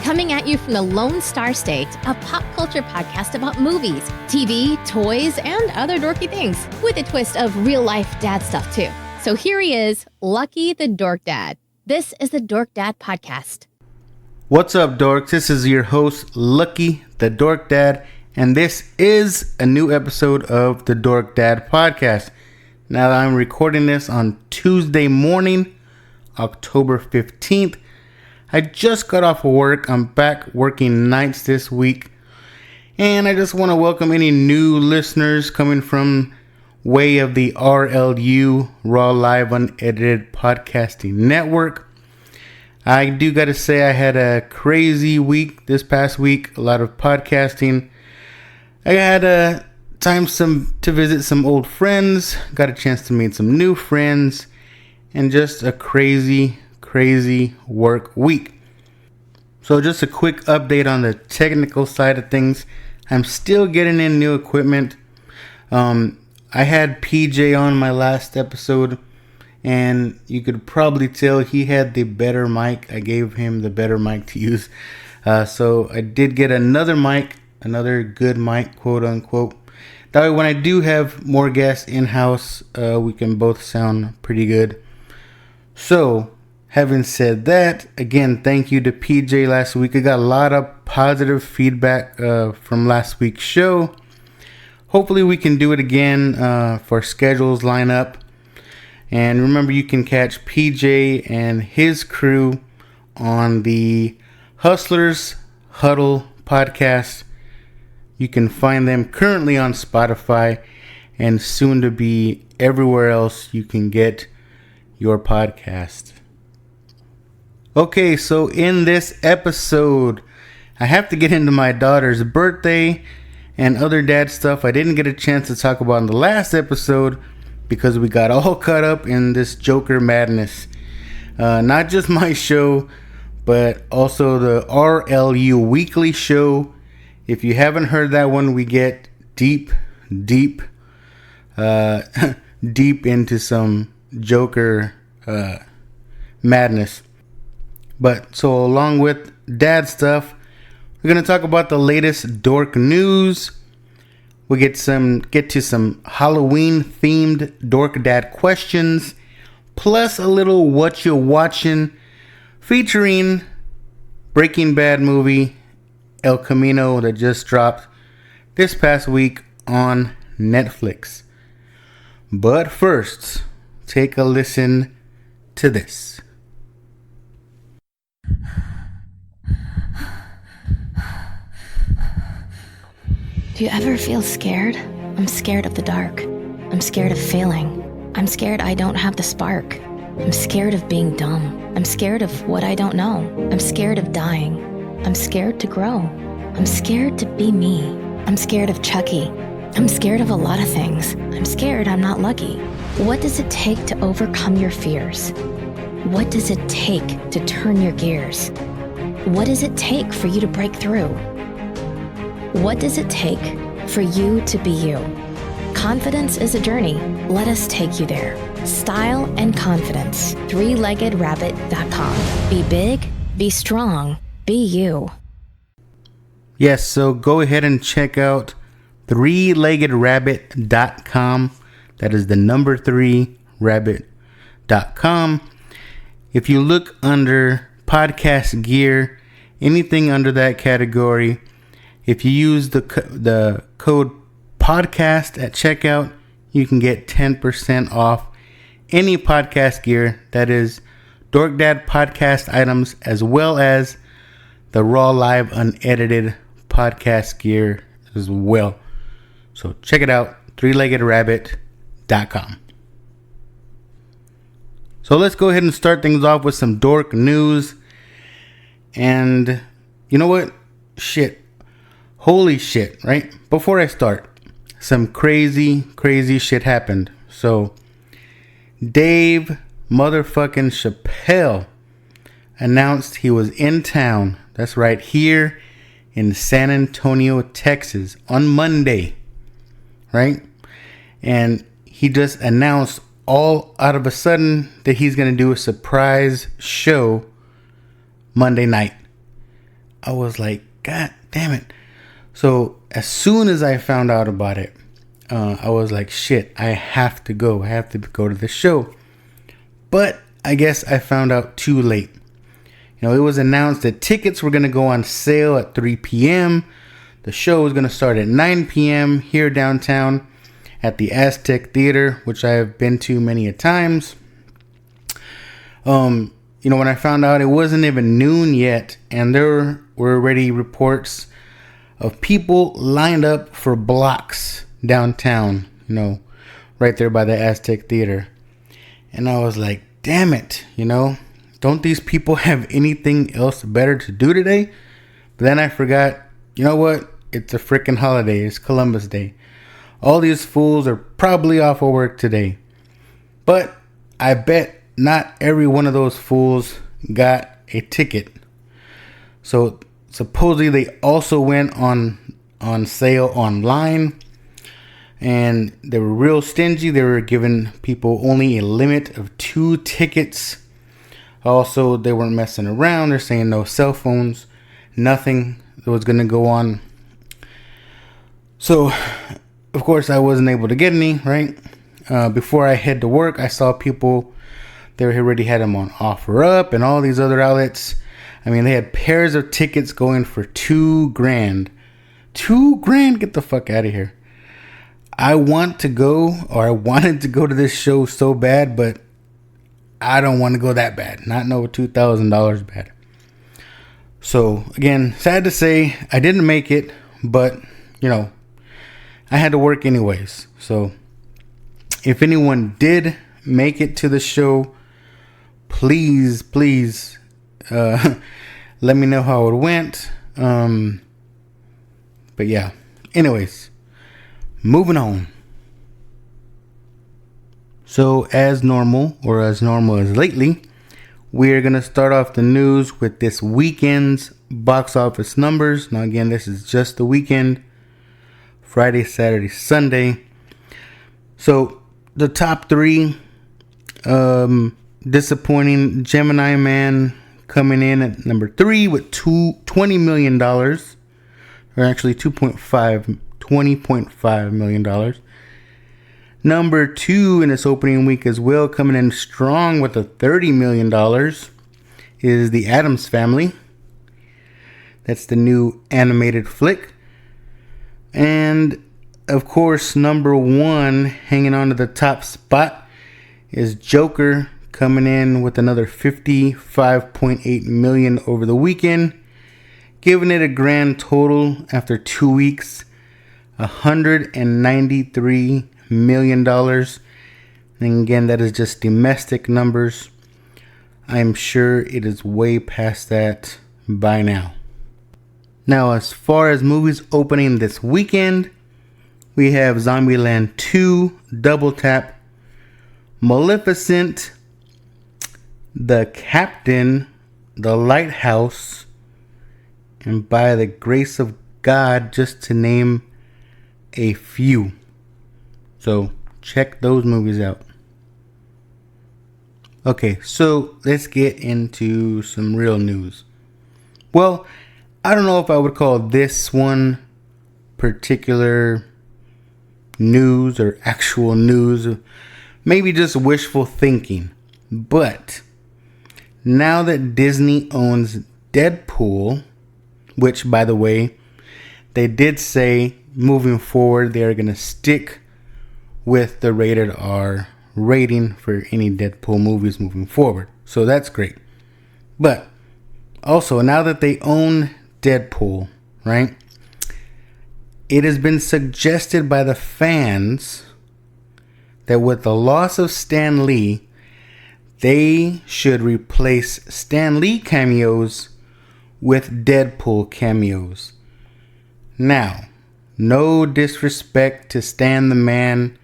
Coming at you from the Lone Star State, a pop culture podcast about movies, TV, toys, and other dorky things, with a twist of real-life dad stuff, too. So here he is, Lucky the Dork Dad. This is the Dork Dad Podcast. What's up, dorks? This is your host, Lucky the Dork Dad, and this is a new episode of the Dork Dad Podcast. Now, I'm recording this on Tuesday morning, October 15th. I just got off of work. I'm back working nights this week. And I just want to welcome any new listeners coming from way of the RLU, Raw Live Unedited Podcasting Network. I do got to say I had a crazy week this past week. A lot of podcasting. I had time to visit some old friends. Got a chance to meet some new friends. And just a crazy work week. So just a quick update on the technical side of things. I'm still getting in new equipment. I had PJ on my last episode, and you could probably tell he had the better mic. I gave him the better mic to use. So I did get another mic, another good mic, quote unquote. That way when I do have more guests in-house, we can both sound pretty good. So, having said that, again, thank you to PJ last week. I got a lot of positive feedback from last week's show. Hopefully we can do it again for schedules line up. And remember, you can catch PJ and his crew on the Hustlers Huddle podcast. You can find them currently on Spotify and soon to be everywhere else you can get your podcast. Okay, so in this episode, I have to get into my daughter's birthday and other dad stuff I didn't get a chance to talk about in the last episode because we got all caught up in this Joker madness. Not just my show, but also the RLU weekly show. If you haven't heard that one, we get deep into some Joker madness. But so along with dad stuff, we're going to talk about the latest dork news. We get to some Halloween themed Dork Dad questions, plus a little Whatcha Watching featuring Breaking Bad movie El Camino that just dropped this past week on Netflix. But first, take a listen to this. Do you ever feel scared? I'm scared of the dark. I'm scared of failing. I'm scared I don't have the spark. I'm scared of being dumb. I'm scared of what I don't know. I'm scared of dying. I'm scared to grow. I'm scared to be me. I'm scared of Chucky. I'm scared of a lot of things. I'm scared I'm not lucky. What does it take to overcome your fears? What does it take to turn your gears? What does it take for you to break through? What does it take for you to be you? Confidence is a journey. Let us take you there. Style and confidence. 3leggedrabbit.com. Be big, be strong, be you. Yes, so go ahead and check out 3leggedrabbit.com. That is the number 3rabbit.com. If you look under podcast gear, anything under that category, if you use the code podcast at checkout, you can get 10% off any podcast gear. That is Dork Dad podcast items, as well as the Raw Live Unedited podcast gear as well. So check it out, 3leggedrabbit.com. So let's go ahead and start things off with some dork news. And you know what? Holy shit, right? Before I start, some crazy shit happened. So Dave motherfucking Chappelle announced he was in town. That's right, here in San Antonio, Texas on Monday, right? And he just announced all out of a sudden that he's going to do a surprise show Monday night. I was like, God damn it. So as soon as I found out about it, I was like, shit, I have to go. I have to go to the show. But I guess I found out too late. You know, it was announced that tickets were going to go on sale at 3 p.m. The show was going to start at 9 p.m. here downtown at the Aztec Theater, which I have been to many a times. You know, when I found out, it wasn't even noon yet, and there were already reports of people lined up for blocks downtown, you know, right there by the Aztec Theater. And I was like, damn it, you know, don't these people have anything else better to do today? But then I forgot, you know what? It's a freaking holiday. It's Columbus Day. All these fools are probably off of work today. But I bet not every one of those fools got a ticket. So supposedly they also went on sale online, and they were real stingy. They were giving people only a limit of 2 tickets. Also, they weren't messing around. They're saying no cell phones, nothing that was going to go on. So, of course, I wasn't able to get any, right? Before I head to work, I saw people, they already had them on OfferUp and all these other outlets. I mean, they had pairs of tickets going for $2,000. $2,000? Get the fuck out of here. I wanted to go to this show so bad, but I don't want to go that bad. Not no $2,000 bad. So, again, sad to say, I didn't make it, but, you know, I had to work anyways. So, if anyone did make it to the show, please, let me know how it went. But yeah, anyways, moving on. So as normal as lately, we're going to start off the news with this weekend's box office numbers. Now again, this is just the weekend, Friday, Saturday, Sunday. So the top 3, disappointing Gemini Man coming in at number 3 with $20 million, or actually $20.5 million. Number 2 in its opening week as well, coming in strong with $30 million, is The Addams Family. That's the new animated flick. And of course, number 1, hanging on to the top spot, is Joker, coming in with another $55.8 million over the weekend, giving it a grand total after 2 weeks, $193 million. And again, that is just domestic numbers. I'm sure it is way past that by now. Now, as far as movies opening this weekend, we have Zombieland 2, Double Tap, Maleficent, The Captain, The Lighthouse, and By the Grace of God, just to name a few. So check those movies out. Okay, so let's get into some real news. Well, I don't know if I would call this one particular news or actual news. Maybe just wishful thinking. But now that Disney owns Deadpool, which, by the way, they did say moving forward they are going to stick with the rated R rating for any Deadpool movies moving forward. So that's great. But also, now that they own Deadpool, right? It has been suggested by the fans that with the loss of Stan Lee, they should replace Stan Lee cameos with Deadpool cameos. Now, no disrespect to Stan the Man.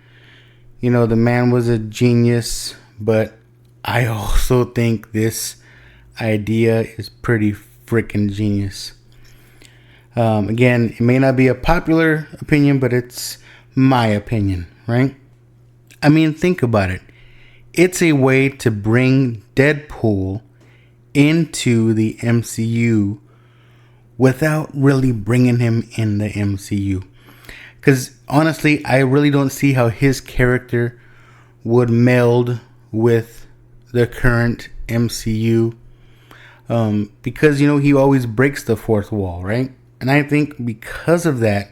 You know, the man was a genius, but I also think this idea is pretty freaking genius. Again, it may not be a popular opinion, but it's my opinion, right? I mean, think about it. It's a way to bring Deadpool into the MCU without really bringing him in the MCU. Because honestly, I really don't see how his character would meld with the current MCU. Because, he always breaks the fourth wall, right? And I think because of that,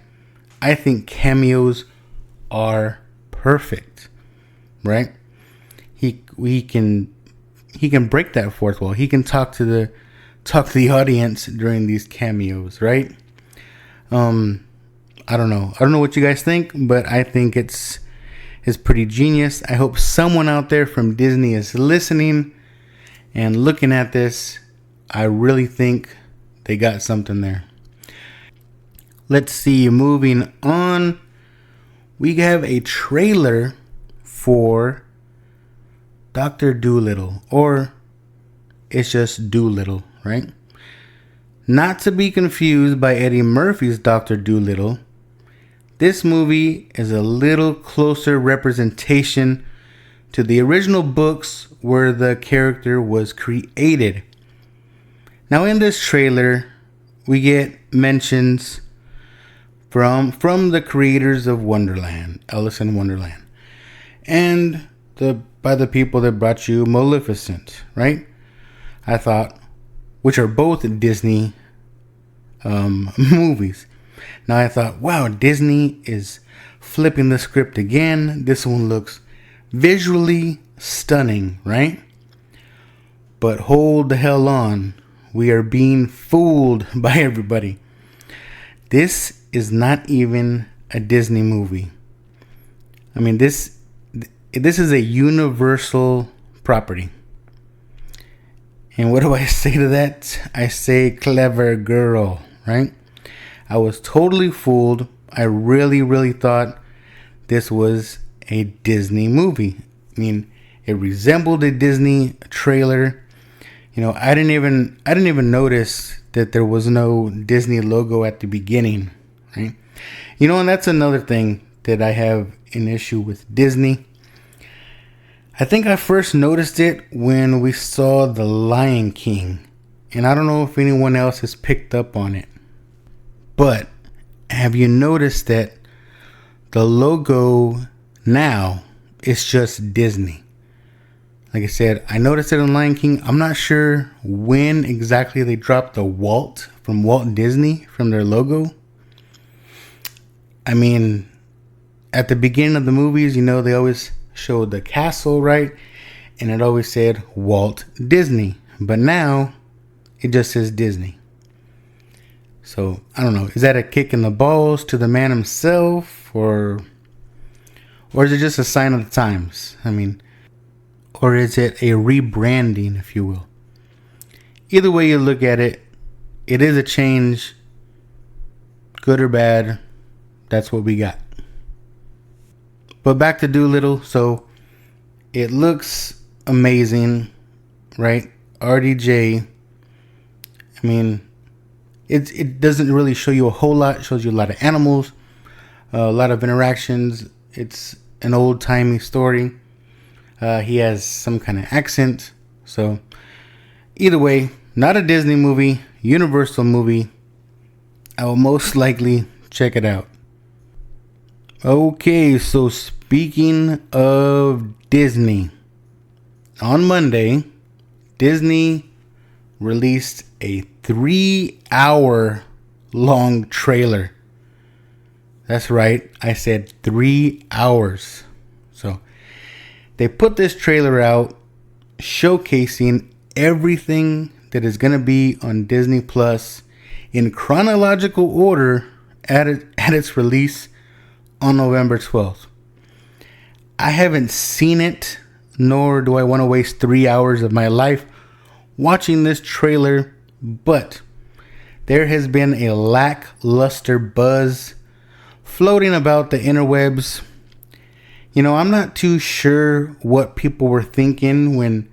I think cameos are perfect, right? He can break that fourth wall. He can talk to the audience during these cameos, right? I don't know what you guys think, but I think it's pretty genius. I hope someone out there from Disney is listening and looking at this. I really think they got something there. Let's see, moving on. We have a trailer for Dr. Dolittle, or it's just Dolittle, right? Not to be confused by Eddie Murphy's Dr. Dolittle. This movie is a little closer representation to the original books where the character was created. Now in this trailer, we get mentions from the creators of Wonderland, Alice in Wonderland, and by the people that brought you Maleficent, right? I thought, which are both Disney movies. Now I thought, wow, Disney is flipping the script again. This one looks visually stunning, right? But hold the hell on. We are being fooled by everybody. This is not even a Disney movie. I mean, this is a Universal property. And what do I say to that? I say clever girl, right? I was totally fooled. I really, really thought this was a Disney movie. I mean, it resembled a Disney trailer. I didn't even notice that there was no Disney logo at the beginning, right? And that's another thing that I have an issue with Disney. I think I first noticed it when we saw The Lion King, and I don't know if anyone else has picked up on it. But have you noticed that the logo now is just Disney? Like I said, I noticed it in Lion King. I'm not sure when exactly they dropped the Walt from Walt Disney from their logo. I mean, at the beginning of the movies, they always showed the castle, right? And it always said Walt Disney. But now it just says Disney. So, I don't know. Is that a kick in the balls to the man himself? Or is it just a sign of the times? I mean, or is it a rebranding, if you will? Either way you look at it, it is a change. Good or bad, that's what we got. But back to Dolittle. So, it looks amazing, right? RDJ. I mean, it doesn't really show you a whole lot. It shows you a lot of animals, a lot of interactions. It's an old-timey story. He has some kind of accent. So, either way, not a Disney movie, Universal movie. I will most likely check it out. Okay, so speaking of Disney, on Monday, Disney released a 3-hour long trailer. That's right, I said 3 hours. So they put this trailer out showcasing everything that is going to be on Disney Plus in chronological order at its release on November 12th. I haven't seen it, nor do I want to waste 3 hours of my life watching this trailer, but there has been a lackluster buzz floating about the interwebs. I'm not too sure what people were thinking when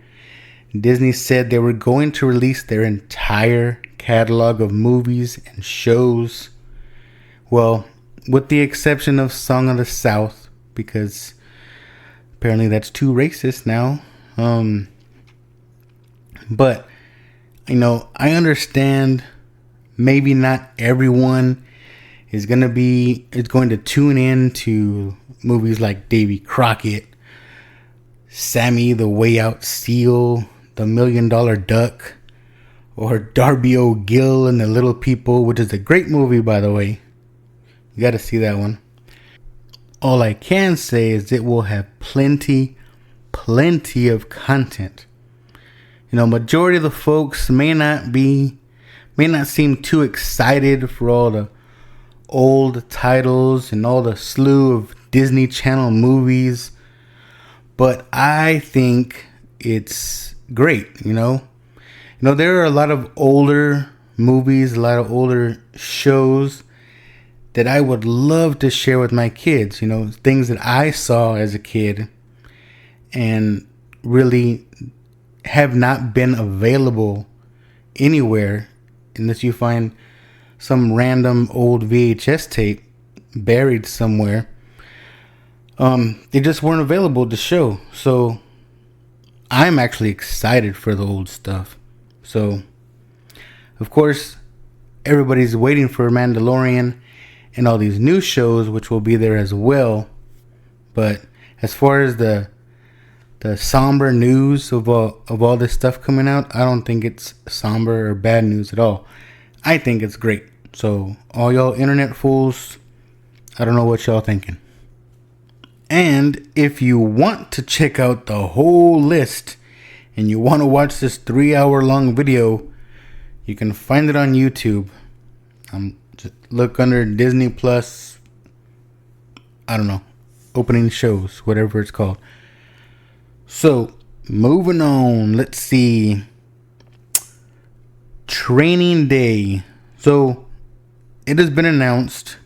Disney said they were going to release their entire catalog of movies and shows. Well, with the exception of Song of the South, because apparently that's too racist now. But, I understand maybe not everyone is going to tune in to movies like Davy Crockett, Sammy the Way Out Seal, The $1 Million Duck, or Darby O'Gill and the Little People, which is a great movie, by the way. You got to see that one. All I can say is it will have plenty of content. Majority of the folks may not seem too excited for all the old titles and all the slew of Disney Channel movies, but I think it's great. There are a lot of older movies, a lot of older shows that I would love to share with my kids. Things that I saw as a kid and really have not been available anywhere unless you find some random old VHS tape buried somewhere. They just weren't available to show. So I'm actually excited for the old stuff. So, of course, everybody's waiting for Mandalorian and all these new shows, which will be there as well. But as far as the somber news of all this stuff coming out, I don't think it's somber or bad news at all. I think it's great. So, all y'all internet fools, I don't know what y'all thinking. And if you want to check out the whole list and you want to watch this 3-hour long video, you can find it on YouTube. Just look under Disney Plus, I don't know, opening shows, whatever it's called. So, moving on, let's see. Training Day. So, it has been announced,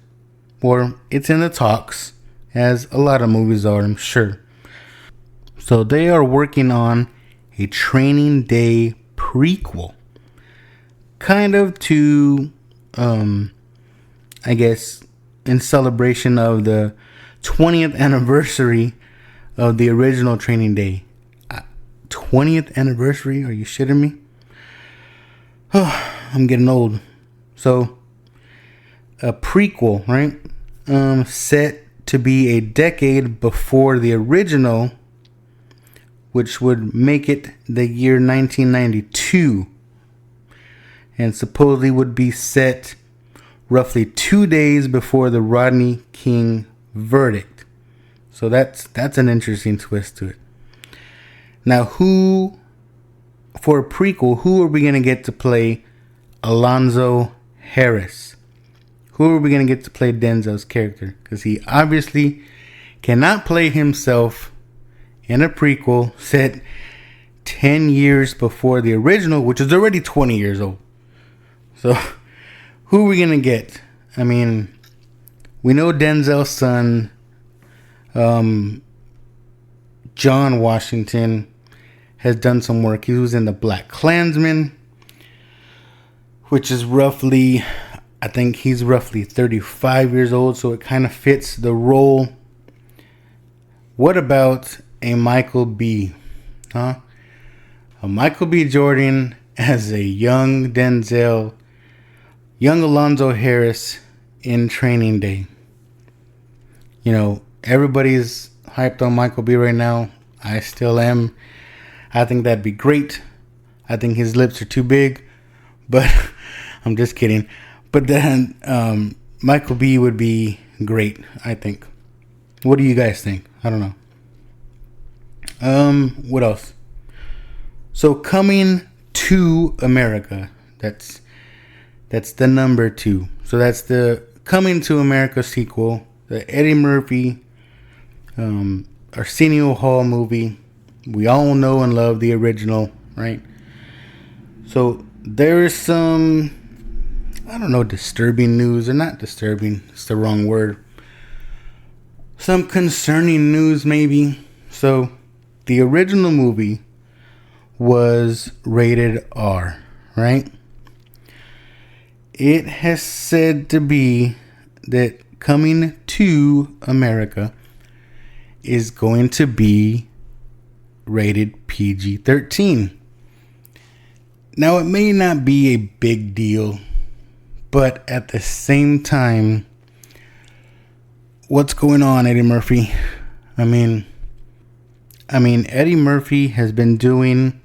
or it's in the talks, as a lot of movies are, I'm sure. So, they are working on a Training Day prequel. Kind of to, I guess, in celebration of the 20th anniversary of the original Training Day. 20th anniversary? Are you shitting me? Oh, I'm getting old. So, a prequel, right? Set to be a decade before the original, which would make it the year 1992. And supposedly would be set roughly 2 days before the Rodney King verdict. So that's an interesting twist to it. Now, for a prequel, who are we going to get to play Alonzo Harris? Who are we going to get to play Denzel's character? Because he obviously cannot play himself in a prequel set 10 years before the original, which is already 20 years old. So, who are we going to get? I mean, we know Denzel's son, John Washington, has done some work. He was in the Black Klansman, which is roughly, I think he's roughly 35 years old, so it kind of fits the role. What about a Michael B? A Michael B. Jordan as a young Denzel, young Alonzo Harris in Training Day. Everybody's hyped on Michael B right now. I still am. I think that'd be great. I think his lips are too big, but I'm just kidding. But then Michael B would be great, I think. What do you guys think? I don't know. What else? So, Coming to America. That's the number 2. So that's the Coming to America sequel. The Eddie Murphy, Arsenio Hall movie. We all know and love the original, right? So there is some, I don't know, disturbing news. Or not disturbing, it's the wrong word. Some concerning news, maybe. So the original movie was rated R, right? It has said to be that Coming to America is going to be rated PG-13. Now, it may not be a big deal, But at the same time, what's going on, Eddie Murphy? I mean, Eddie Murphy has been doing...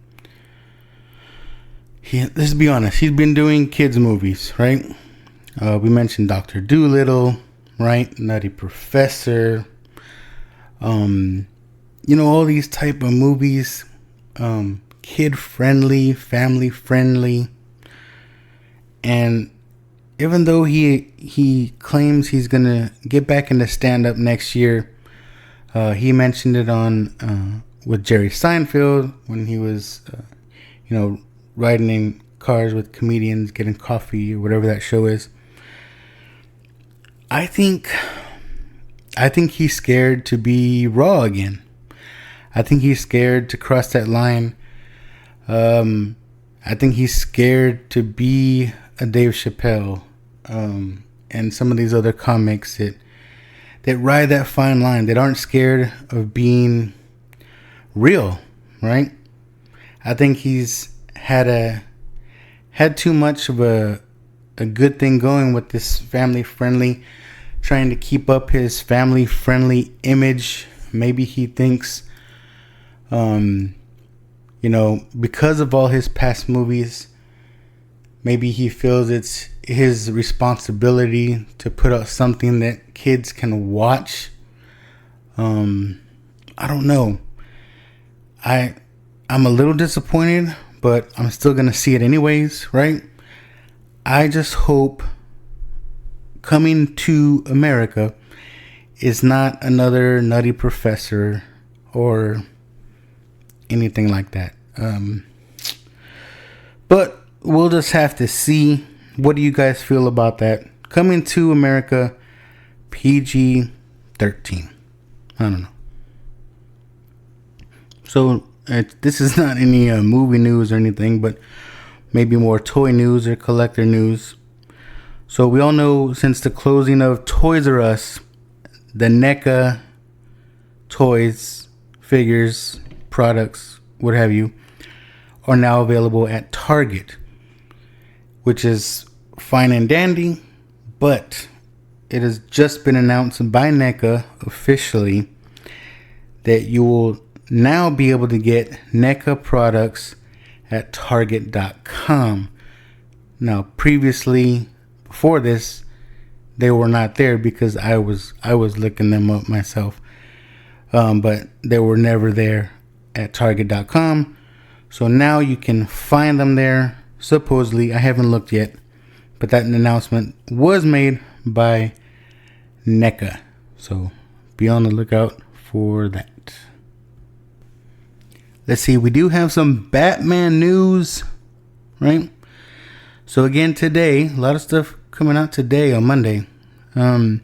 let's be honest, he's been doing kids movies, right? We mentioned Dr. Dolittle, right? Nutty Professor. All these type of movies, kid friendly, family friendly. And even though he claims he's gonna get back into stand up next year, he mentioned it on with Jerry Seinfeld when he was riding in cars with comedians, getting coffee or whatever that show is. I think he's scared to be raw again. I think he's scared to cross that line. I think he's scared to be a Dave Chappelle and some of these other comics that ride that fine line, that aren't scared of being real, right? I think he's had too much of a good thing going with this family friendly, trying to keep up his family friendly image. Maybe he thinks, because of all his past movies, maybe he feels it's his responsibility to put out something that kids can watch. I don't know. I'm a little disappointed, but I'm still going to see it anyways, right? I just hope Coming to America is not another Nutty Professor or anything like that. But we'll just have to see. What do you guys feel about that? Coming to America, PG-13. I don't know. So this is not any movie news or anything, but maybe more toy news or collector news. So we all know, since the closing of Toys R Us, the NECA toys, figures, products, what have you, are now available at Target, which is fine and dandy, but it has just been announced by NECA officially that you will now be able to get NECA products at Target.com. Now, previously, before this, they were not there because I was looking them up myself, but they were never there at Target.com. So now you can find them there. Supposedly, I haven't looked yet, but that announcement was made by NECA. So be on the lookout for that. Let's see, we do have some Batman news, right? So again, today, a lot of stuff coming out today on Monday. The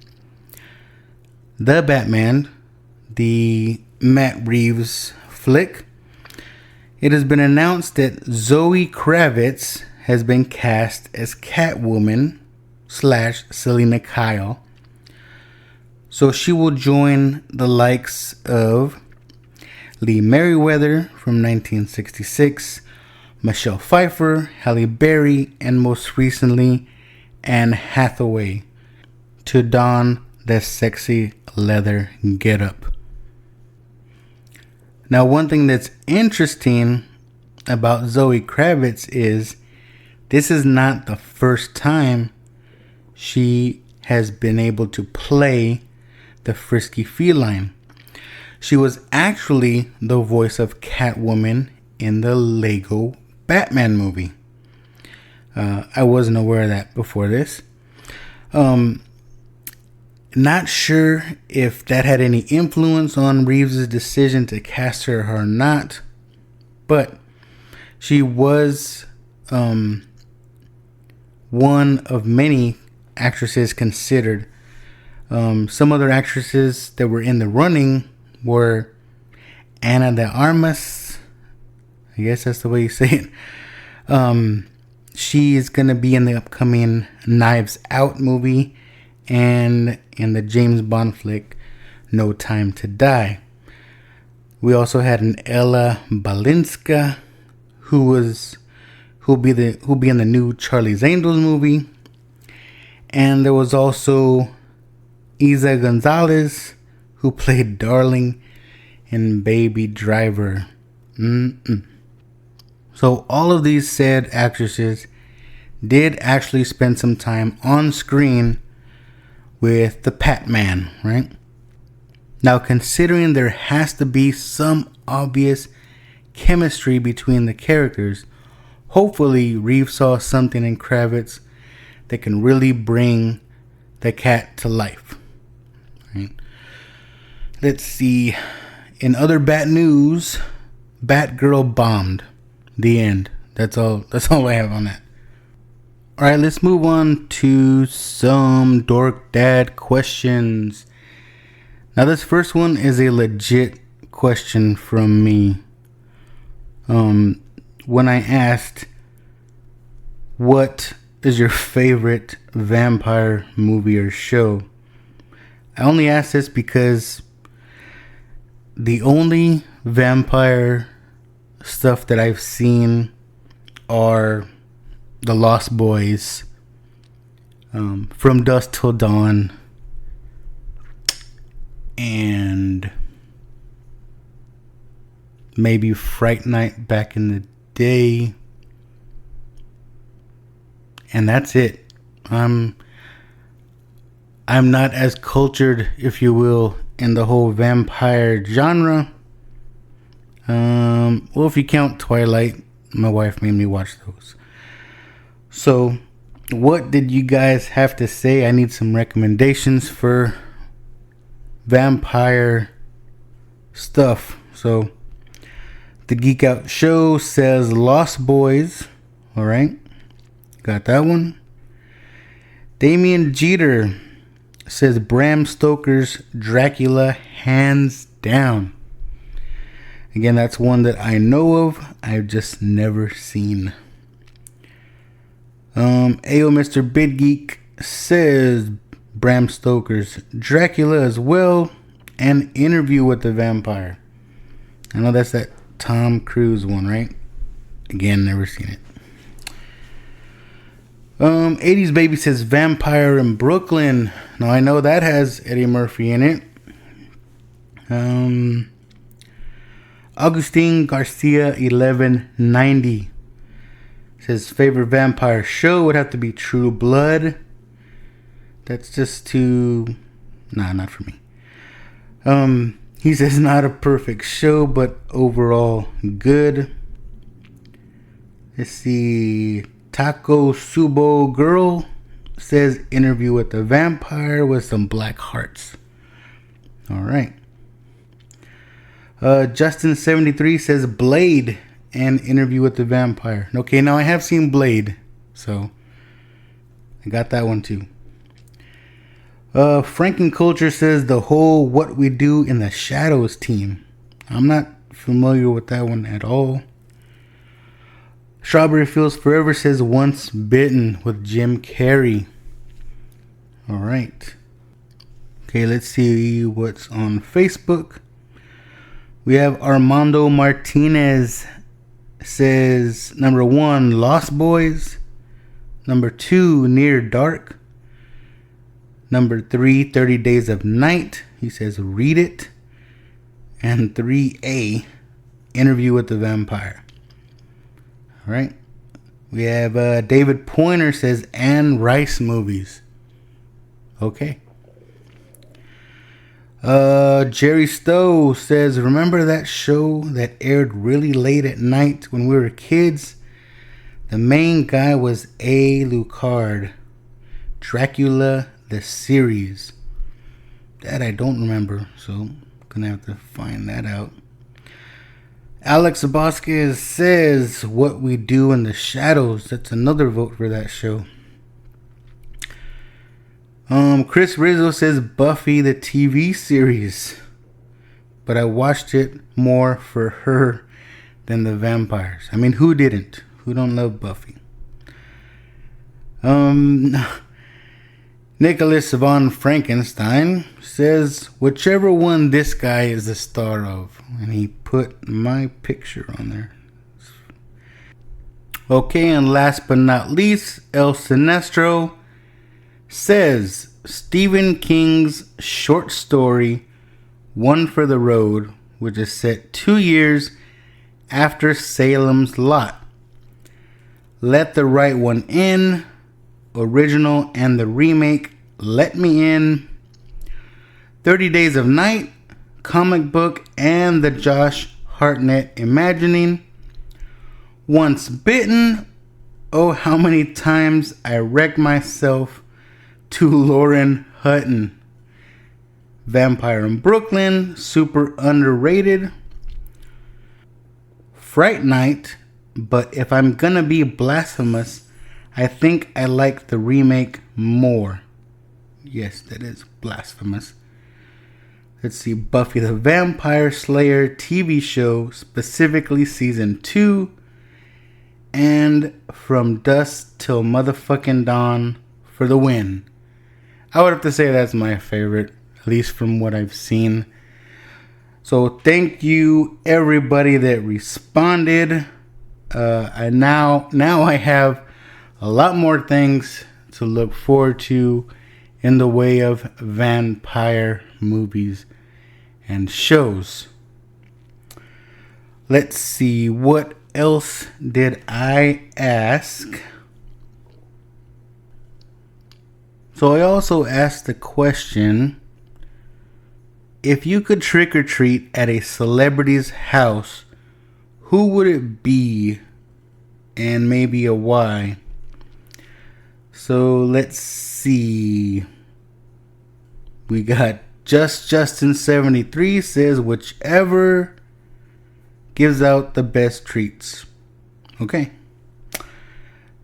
Batman, the Matt Reeves flick. It has been announced that Zoe Kravitz has been cast as Catwoman / Selena Kyle. So she will join the likes of Lee Merriweather from 1966, Michelle Pfeiffer, Halle Berry, and most recently, Anne Hathaway, to don the sexy leather getup. Now, one thing that's interesting about Zoe Kravitz is this is not the first time she has been able to play the frisky feline. She was actually the voice of Catwoman in the Lego Batman movie. I wasn't aware of that before this. Not sure if that had any influence on Reeves' decision to cast her or not, but she was one of many actresses considered. Some other actresses that were in the running were Ana de Armas. I guess that's the way you say it. She is going to be in the upcoming Knives Out movie and in the James Bond flick No Time to Die. We also had an Ella Balinska who'll be in the new Charlie's Angels movie. And there was also Isa Gonzalez, who played Darling in Baby Driver. So all of these said actresses did actually spend some time on screen with the Batman, right? Now, considering there has to be some obvious chemistry between the characters, hopefully Reeves saw something in Kravitz that can really bring the cat to life. Right? Let's see. In other Bat news, Batgirl bombed. The end. That's all I have on that. Alright, let's move on to some Dork Dad questions. Now, this first one is a legit question from me. When I asked, what is your favorite vampire movie or show? I only asked this because the only vampire stuff that I've seen are The Lost Boys, From Dusk Till Dawn, and maybe Fright Night back in the day. And that's it. I'm not as cultured, if you will, in the whole vampire genre. Well, if you count Twilight, my wife made me watch those. So, what did you guys have to say? I need some recommendations for vampire stuff. So, the Geek Out Show says Lost Boys. Alright, got that one. Damien Jeter says Bram Stoker's Dracula, hands down. Again, that's one that I know of. I've just never seen. Ayo Mr. Big Geek says Bram Stoker's Dracula as well, and Interview with the Vampire. I know that's that Tom Cruise one, right? Again, never seen it. 80s Baby says Vampire in Brooklyn. Now, I know that has Eddie Murphy in it. Augustine Garcia 1190 says favorite vampire show would have to be True Blood. That's just too... Nah, not for me. He says not a perfect show, but overall good. Let's see. Taco Subo Girl says Interview with the Vampire with some black hearts. Alright. Justin73 says Blade and Interview with the Vampire. Okay, now I have seen Blade, so I got that one too. Frankenculture says the whole What We Do in the Shadows team. I'm not familiar with that one at all. Strawberry Fields Forever says Once Bitten with Jim Carrey. Alright. Okay, let's see what's on Facebook. We have Armando Martinez says number 1, Lost Boys. Number 2, Near Dark. Number 3, 30 Days of Night. He says read it. And 3A, Interview with the Vampire. Alright. We have David Pointer says Anne Rice movies. Okay. Jerry Stowe says, remember that show that aired really late at night when we were kids? The main guy was Alucard. Dracula the series. That I don't remember, so I'm gonna have to find that out. Alex Vasquez says What We Do in the Shadows. That's another vote for that show. Chris Rizzo says Buffy the TV series, but I watched it more for her than the vampires. I mean, who didn't? Who don't love Buffy? Nicholas von Frankenstein says whichever one this guy is the star of, and he put my picture on there. Okay, and last but not least, El Sinestro says Stephen King's short story, One for the Road, which is set 2 years after Salem's Lot. Let the Right One In, original and the remake, Let Me In, 30 Days of Night, comic book and the Josh Hartnett Imagining, Once Bitten, Oh How Many Times I Wrecked Myself, to Lauren Hutton, Vampire in Brooklyn, super underrated, Fright Night, but if I'm gonna be blasphemous, I think I like the remake more. Yes, that is blasphemous. Let's see, Buffy the Vampire Slayer TV show, specifically season 2, and From Dusk Till Motherfucking Dawn for the win. I would have to say that's my favorite, at least from what I've seen. So thank you everybody that responded. Now I have a lot more things to look forward to in the way of vampire movies and shows. Let's see, what else did I ask? So I also asked the question, if you could trick or treat at a celebrity's house, who would it be and maybe a why? So let's see. We got Justin73 says whichever gives out the best treats. Okay.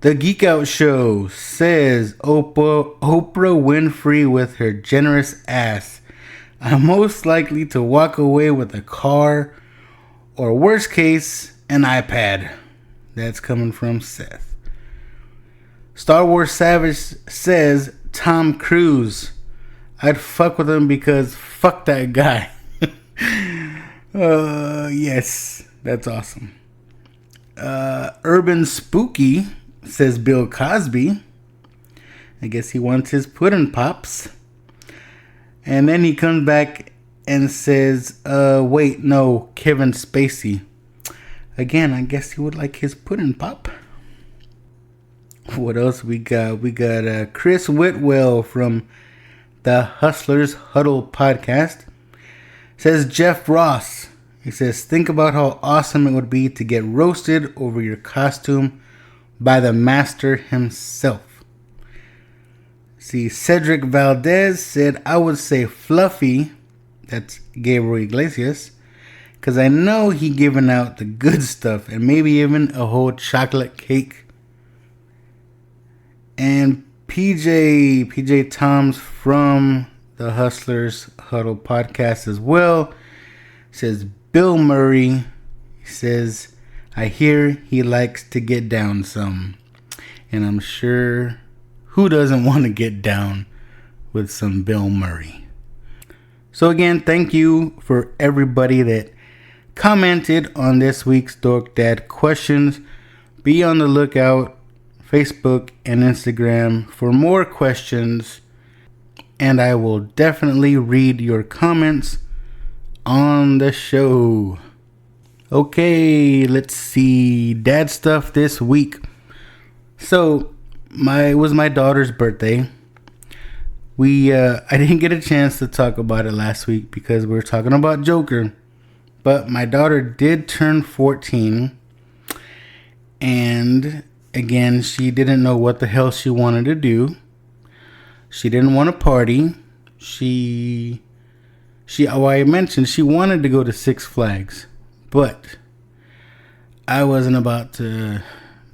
The Geek Out Show says Oprah Winfrey with her generous ass. I'm most likely to walk away with a car, or worst case, an iPad. That's coming from Seth. Star Wars Savage says Tom Cruise. I'd fuck with him because fuck that guy. Yes, that's awesome. Urban Spooky says Bill Cosby. I guess he wants his pudding pops. And then he comes back and says, wait, no, Kevin Spacey. Again, I guess he would like his pudding pop. What else we got? We got Chris Whitwell from the Hustlers Huddle podcast. Says Jeff Ross. He says, think about how awesome it would be to get roasted over your costume by the master himself. See, Cedric Valdez said, I would say Fluffy. That's Gabriel Iglesias. Because I know he giving out the good stuff. And maybe even a whole chocolate cake. And PJ Toms from the Hustlers Huddle podcast as well says Bill Murray. He says, I hear he likes to get down some. And I'm sure who doesn't want to get down with some Bill Murray. So again, thank you for everybody that commented on this week's Dork Dad Questions. Be on the lookout, Facebook and Instagram, for more questions. And I will definitely read your comments on the show. Okay, let's see. Dad stuff this week. So, it was my daughter's birthday. I didn't get a chance to talk about it last week because we were talking about Joker. But my daughter did turn 14. And again, she didn't know what the hell she wanted to do. She didn't want to party. I mentioned she wanted to go to Six Flags. But I wasn't about to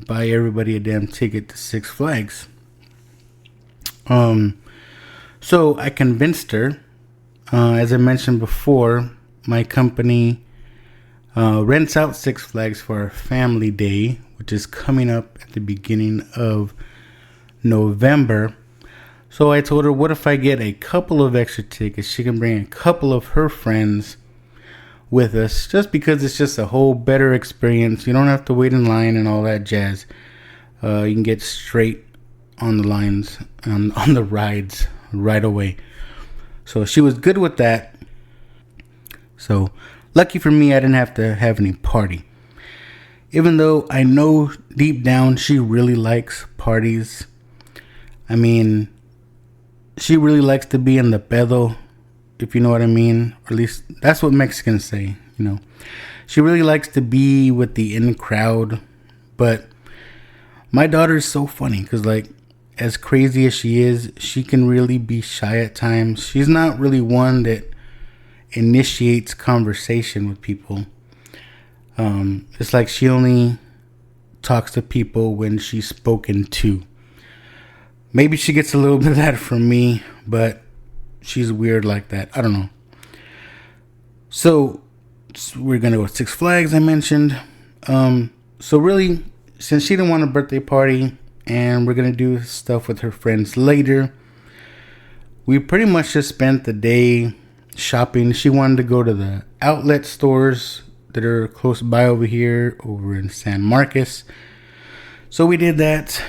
buy everybody a damn ticket to Six Flags. So I convinced her. As I mentioned before, my company rents out Six Flags for our family day, which is coming up at the beginning of November. So I told her, what if I get a couple of extra tickets? She can bring a couple of her friends with us, just because it's just a whole better experience. You don't have to wait in line and all that jazz. You can get straight on the lines, on the rides right away. So she was good with that. So lucky for me, I didn't have to have any party. Even though I know deep down she really likes parties. I mean, she really likes to be in the pedo, if you know what I mean. Or at least that's what Mexicans say, you know. She really likes to be with the in crowd. But my daughter is so funny because, like, as crazy as she is, she can really be shy at times. She's not really one that initiates conversation with people. It's like she only talks to people when she's spoken to. Maybe she gets a little bit of that from me, but she's weird like that. I don't know. So we're gonna go to Six Flags, I mentioned. So really, since she didn't want a birthday party and we're gonna do stuff with her friends later, we pretty much just spent the day shopping. She wanted to go to the outlet stores that are close by over here, over in San Marcos. So we did that.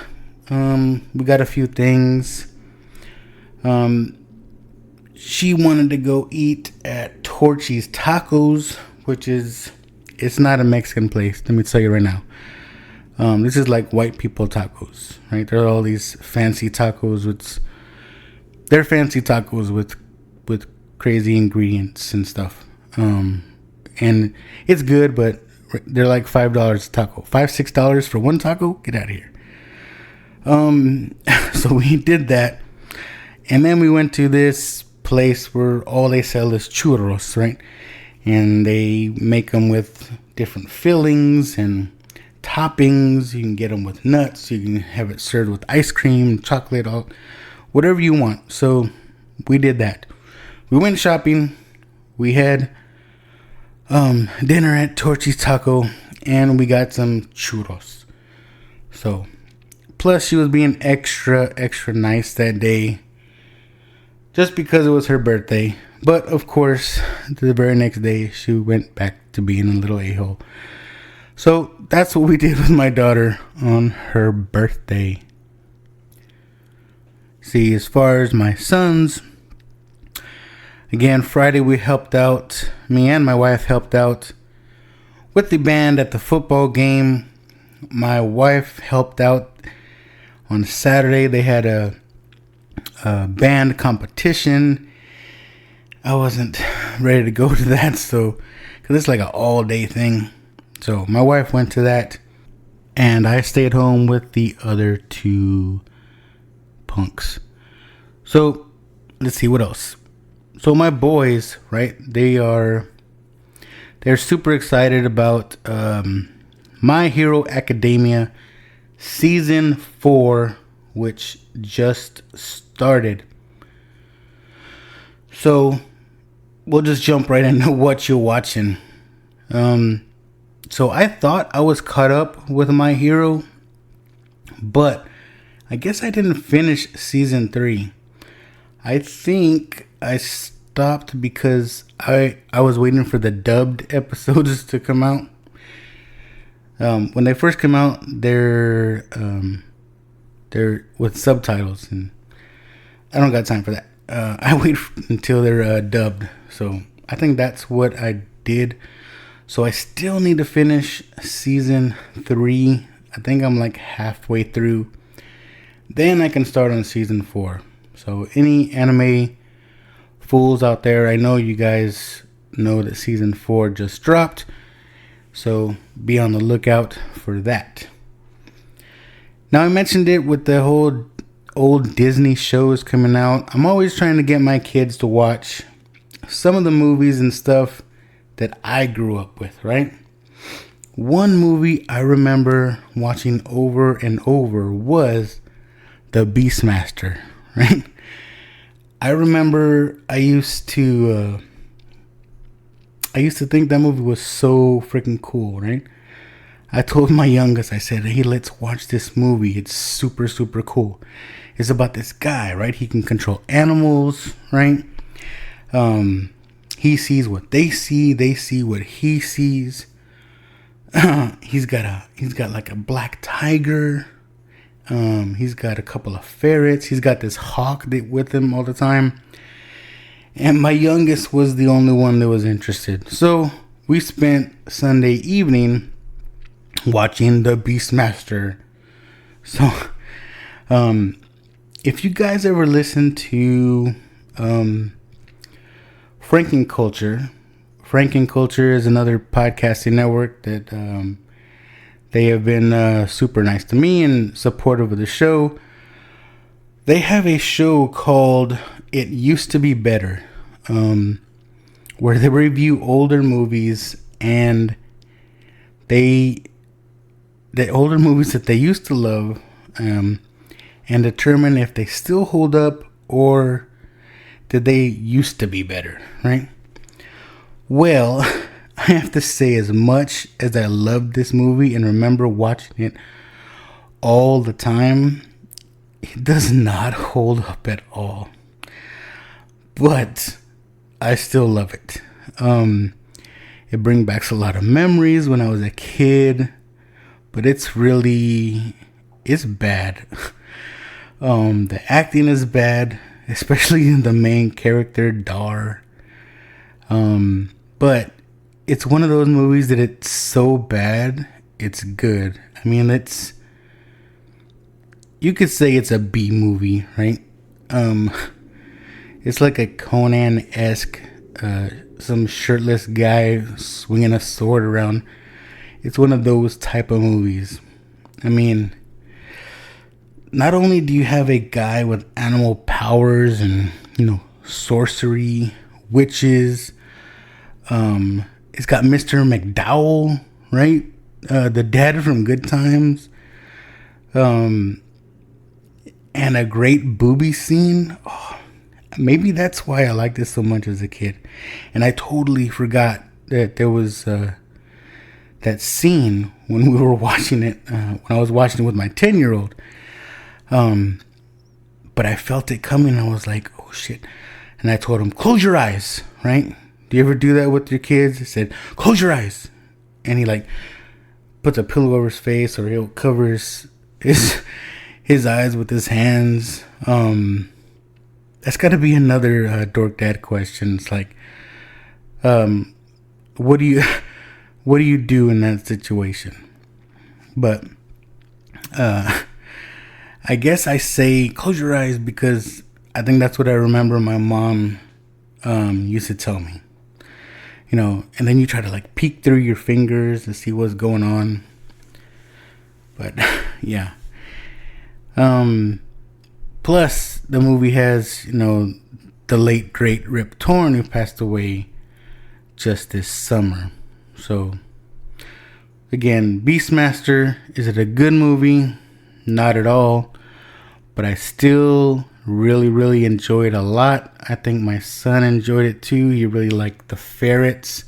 We got a few things. She wanted to go eat at Torchy's Tacos, which is, it's not a Mexican place. Let me tell you right now. This is like white people tacos, right? There are all these fancy tacos they're fancy tacos with crazy ingredients and stuff. And it's good, but they're like $5 a taco. $5-6 for one taco? Get out of here. So we did that. And then we went to this place where all they sell is churros, right? And they make them with different fillings and toppings. You can get them with nuts. You can have it served with ice cream, chocolate, whatever you want. So we did that. We went shopping. We had dinner at Torchy's Taco, and we got some churros. So, plus she was being extra nice that day, just because it was her birthday. But of course, the very next day, she went back to being a little a-hole. So that's what we did with my daughter on her birthday. See, as far as my sons, again, Friday we helped out, me and my wife helped out with the band at the football game. My wife helped out on Saturday. They had a band competition. I wasn't ready to go to that, so, because it's like an all-day thing. So my wife went to that, and I stayed home with the other two punks. So let's see what else. So my boys, right? They're super excited about My Hero Academia Season 4, which just started. So we'll just jump right into Whatcha Watching. So I thought I was caught up with My Hero, but I guess I didn't finish Season 3. I think I stopped because I was waiting for the dubbed episodes to come out. When they first come out, they're with subtitles, and I don't got time for that. I wait until they're dubbed. So I think that's what I did. So I still need to finish Season 3. I think I'm like halfway through. Then I can start on Season 4. So any anime fools out there, I know you guys know that Season 4 just dropped. So be on the lookout for that. Now, I mentioned it with the whole old Disney shows coming out. I'm always trying to get my kids to watch some of the movies and stuff that I grew up with, right? One movie I remember watching over and over was The Beastmaster, right? I remember I used to think that movie was so freaking cool, right? I told my youngest, I said, hey, let's watch this movie. It's super, super cool. It's about this guy, right? He can control animals, right? He sees what they see what he sees. He's got like a black tiger. He's got a couple of ferrets. He's got this hawk with him all the time. And my youngest was the only one that was interested. So we spent Sunday evening watching the Beastmaster. So, if you guys ever listen to Franken Culture is another podcasting network that they have been super nice to me and supportive of the show. They have a show called It Used to Be Better, where they review older movies and the older movies that they used to love, and determine if they still hold up or did they used to be better, right? Well, I have to say, as much as I loved this movie and remember watching it all the time, it does not hold up at all. But I still love it. It brings back a lot of memories when I was a kid, but it's bad. The acting is bad, especially in the main character, Dar. But it's one of those movies that it's so bad, it's good. I mean, you could say it's a B movie, right? It's like a Conan-esque, some shirtless guy swinging a sword around. It's one of those type of movies. I mean, not only do you have a guy with animal powers and, sorcery, witches, it's got Mr. McDowell, right? The dad from Good Times. And a great booby scene. Oh, maybe that's why I liked this so much as a kid. And I totally forgot that there was that scene when we were watching it, when I was watching it with my 10-year-old. But I felt it coming. I was like, oh shit. And I told him, close your eyes, right? Do you ever do that with your kids? I said, close your eyes. And he puts a pillow over his face, or he'll cover his eyes with his hands. That's got to be another Dork Dad question. It's like, what do you do in that situation? But I guess I say close your eyes because I think that's what I remember my mom used to tell me. And then you try to peek through your fingers to see what's going on. But yeah. Plus the movie has, the late great Rip Torn, who passed away just this summer. So again, Beastmaster, is it a good movie? Not at all. But I still really, really enjoyed it a lot. I think my son enjoyed it too. He really liked the ferrets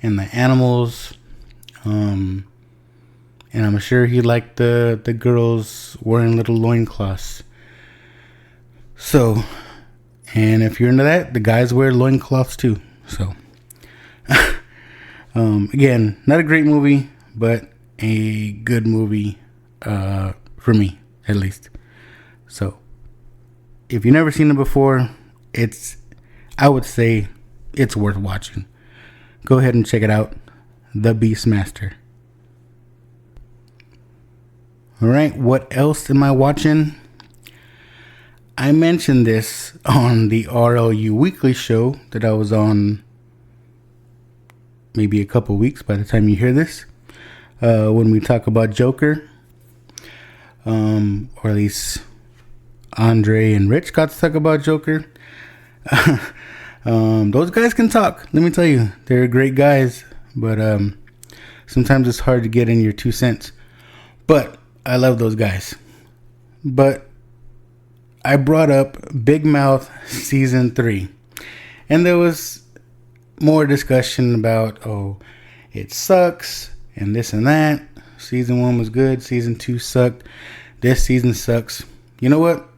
and the animals. And I'm sure he liked the girls wearing little loincloths. So, and if you're into that, the guys wear loincloths too. So, again, not a great movie, but a good movie, for me, at least. So, if you've never seen it before, I would say it's worth watching. Go ahead and check it out. The Beastmaster. Alright, what else am I watching? I mentioned this on the RLU Weekly show that I was on maybe a couple weeks by the time you hear this. When we talk about Joker. Or at least Andre and Rich got to talk about Joker. Those guys can talk. Let me tell you, they're great guys. But sometimes it's hard to get in your 2 cents. But I love those guys. But I brought up Big Mouth Season 3. And there was more discussion about, it sucks and this and that. Season 1 was good. Season 2 sucked. This season sucks. You know what?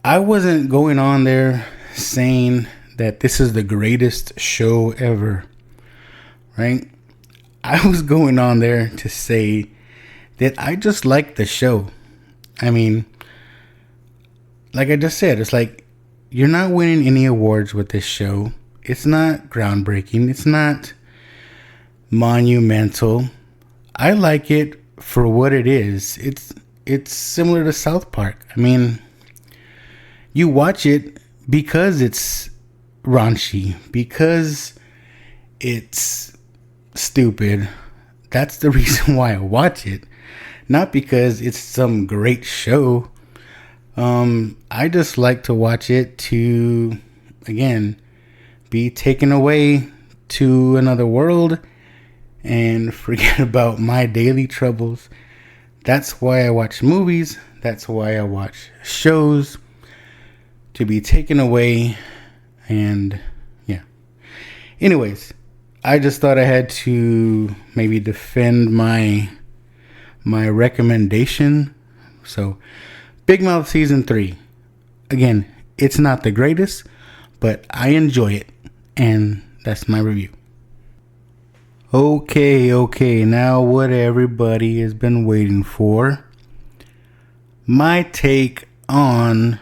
I wasn't going on there saying that this is the greatest show ever. Right? I was going on there to say that I just like the show. I mean, like I just said, it's like you're not winning any awards with this show. It's not groundbreaking. It's not monumental. I like it for what it is. It's similar to South Park. I mean, you watch it because it's raunchy, because it's stupid. That's the reason why I watch it. Not because it's some great show. I just like to watch it to, again, be taken away to another world and forget about my daily troubles. That's why I watch movies. That's why I watch shows, to be taken away. And yeah. Anyways, I just thought I had to maybe defend my recommendation. So, Big Mouth Season 3. Again, it's not the greatest, but I enjoy it. And that's my review. Okay, now what everybody has been waiting for. My take on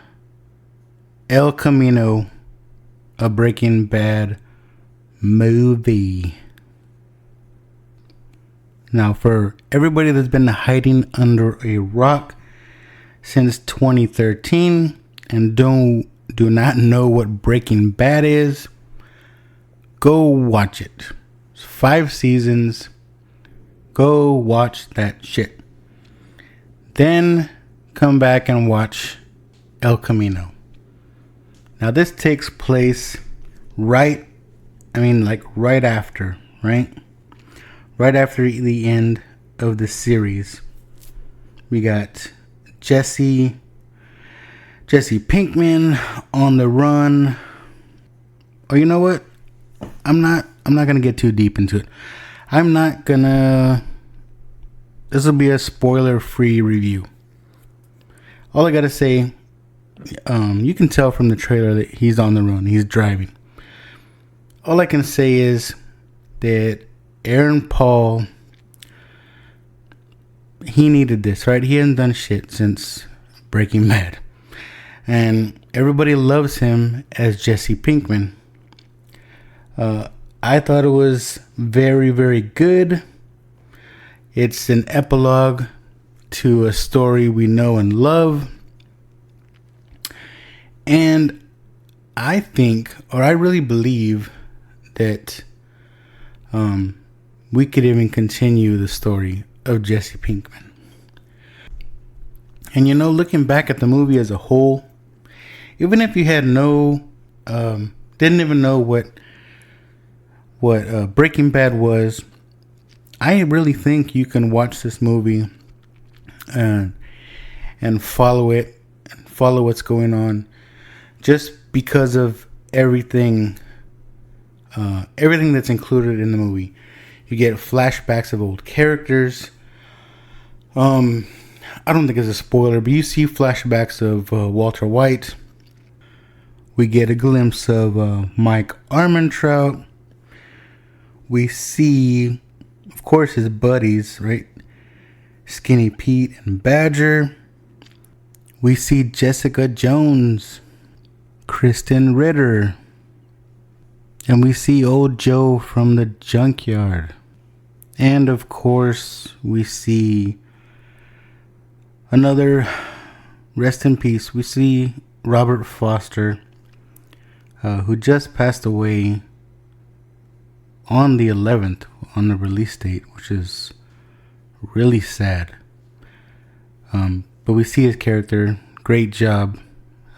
El Camino, a Breaking Bad movie. Now, for everybody that's been hiding under a rock since 2013 and do not know what Breaking Bad is, go watch it. It's 5 seasons. Go watch that shit. Then come back and watch El Camino. Now this takes place right after the end of the series. We got Jesse Pinkman on the run. Oh, you know what? I'm not gonna get too deep into it. This will be a spoiler-free review. All I gotta say, you can tell from the trailer that he's on the run. He's driving. All I can say is that Aaron Paul, he needed this, right? He hasn't done shit since Breaking Bad. And everybody loves him as Jesse Pinkman. I thought it was very, very good. It's an epilogue to a story we know and love. And I really believe that we could even continue the story of Jesse Pinkman. And looking back at the movie as a whole, even if you had didn't even know what Breaking Bad was, I really think you can watch this movie and follow it and follow what's going on, just because of everything that's included in the movie. You get flashbacks of old characters. I don't think it's a spoiler, but you see flashbacks of Walter White. We get a glimpse of Mike Armentrout. We see, of course, his buddies, right? Skinny Pete and Badger. We see Jessica Jones, Kristen Ritter, and we see old Joe from the junkyard. And of course, we see another, rest in peace, we see Robert Foster, who just passed away on the 11th, on the release date, which is really sad. But we see his character. Great job.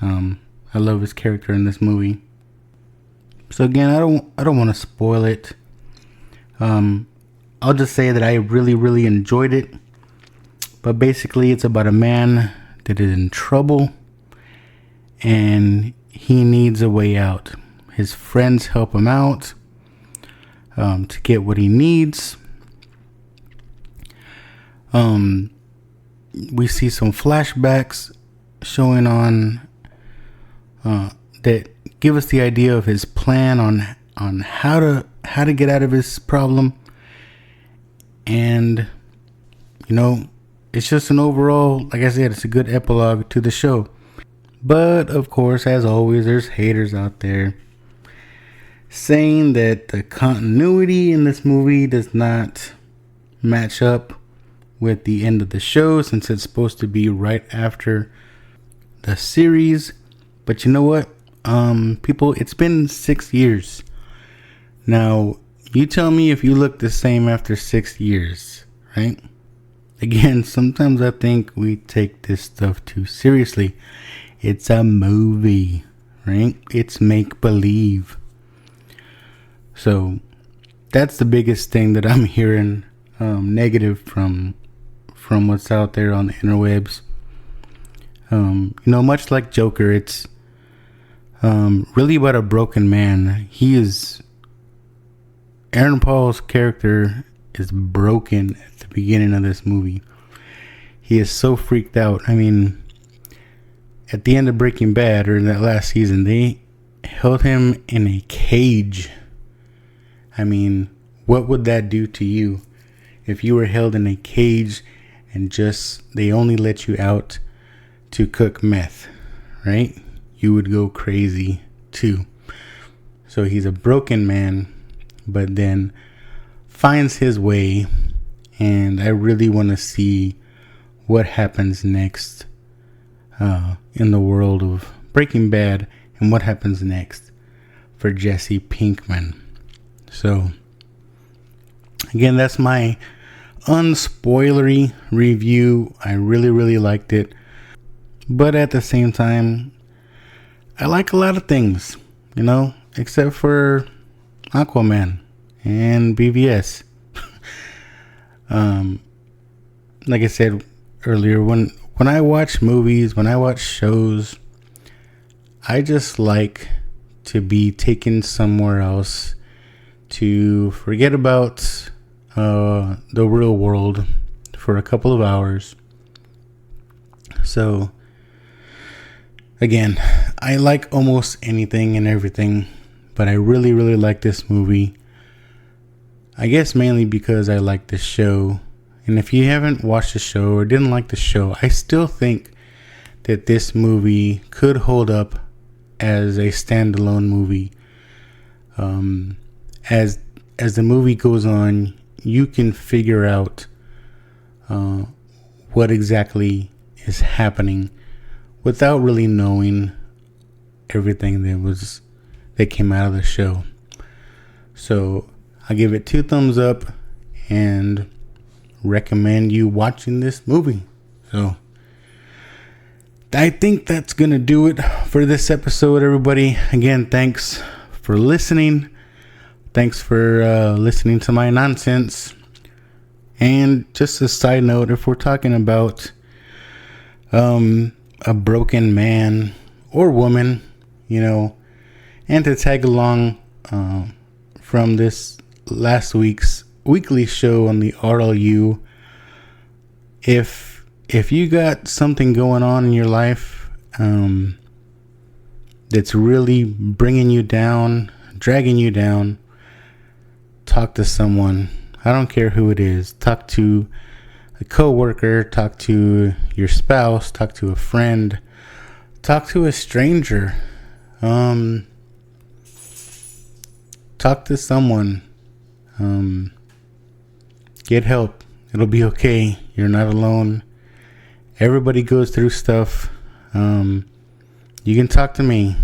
I love his character in this movie. So again, I don't want to spoil it. I'll just say that I really, really enjoyed it. But basically, it's about a man that is in trouble and he needs a way out. His friends help him out to get what he needs. We see some flashbacks showing on that give us the idea of his plan on how to get out of his problem. And it's just an overall, like I said, it's a good epilogue to the show. But of course, as always, there's haters out there saying that the continuity in this movie does not match up with the end of the show, since it's supposed to be right after the series. But you know what, people, it's been 6 years now. You tell me if you look the same after 6 years, right? Again, sometimes I think we take this stuff too seriously. It's a movie, right? It's make believe. So that's the biggest thing that I'm hearing negative from what's out there on the interwebs. Much like Joker, it's really about a broken man. Aaron Paul's character is broken at the beginning of this movie. He is so freaked out. I mean, at the end of Breaking Bad, or in that last season, they held him in a cage. I mean, what would that do to you if you were held in a cage and they only let you out to cook meth, right? You would go crazy too. So he's a broken man, but then finds his way, and I really want to see what happens next in the world of Breaking Bad, and what happens next for Jesse Pinkman. So again, that's my unspoilery review. I really liked it, but at the same time, I like a lot of things, except for Aquaman and BVS. Like I said earlier, when I watch movies, when I watch shows, I just like to be taken somewhere else, to forget about the real world for a couple of hours. So again, I like almost anything and everything, but I really like this movie. I guess mainly because I like the show. And if you haven't watched the show or didn't like the show, I still think that this movie could hold up as a standalone movie. As the movie goes on, you can figure out what exactly is happening without really knowing everything that came out of the show. So I give it 2 thumbs up and recommend you watching this movie. So I think that's gonna do it for this episode, everybody. Again, thanks for listening. Thanks for listening to my nonsense. And just a side note, if we're talking about a broken man or woman, and to tag along from this last week's weekly show on the RLU, if you got something going on in your life that's really bringing you down, dragging you down, talk to someone. I don't care who it is. Talk to a coworker, talk to your spouse, talk to a friend, talk to a stranger. Talk to someone. Get help. It'll be okay. You're not alone. Everybody goes through stuff. You can talk to me.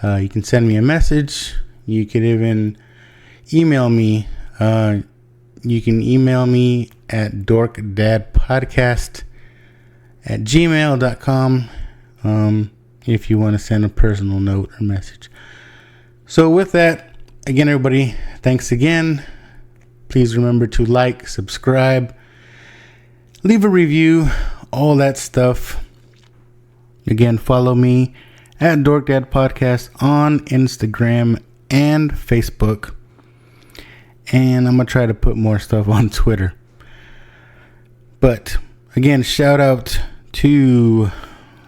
You can send me a message. You can even email me. You can email me at dorkdadpodcast@gmail.com if you want to send a personal note or message. So with that, again, everybody, thanks again. Please remember to like, subscribe, leave a review, all that stuff. Again, follow me at Dork Dad Podcast on Instagram and Facebook. And I'm going to try to put more stuff on Twitter. But again, shout out to,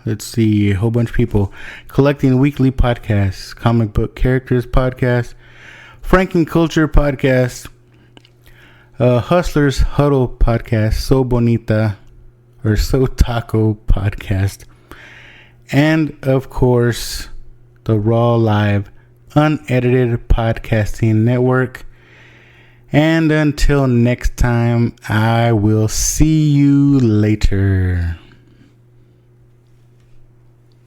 a whole bunch of people. Collecting Weekly Podcasts, Comic Book Characters Podcast, Franken Culture Podcast, Hustlers Huddle Podcast, So Bonita, or So Taco Podcast. And of course, the Raw Live Unedited Podcasting Network. And until next time, I will see you later.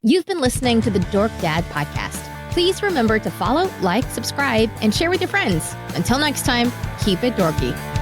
You've been listening to the Dork Dad Podcast. Please remember to follow, like, subscribe, and share with your friends. Until next time, keep it dorky.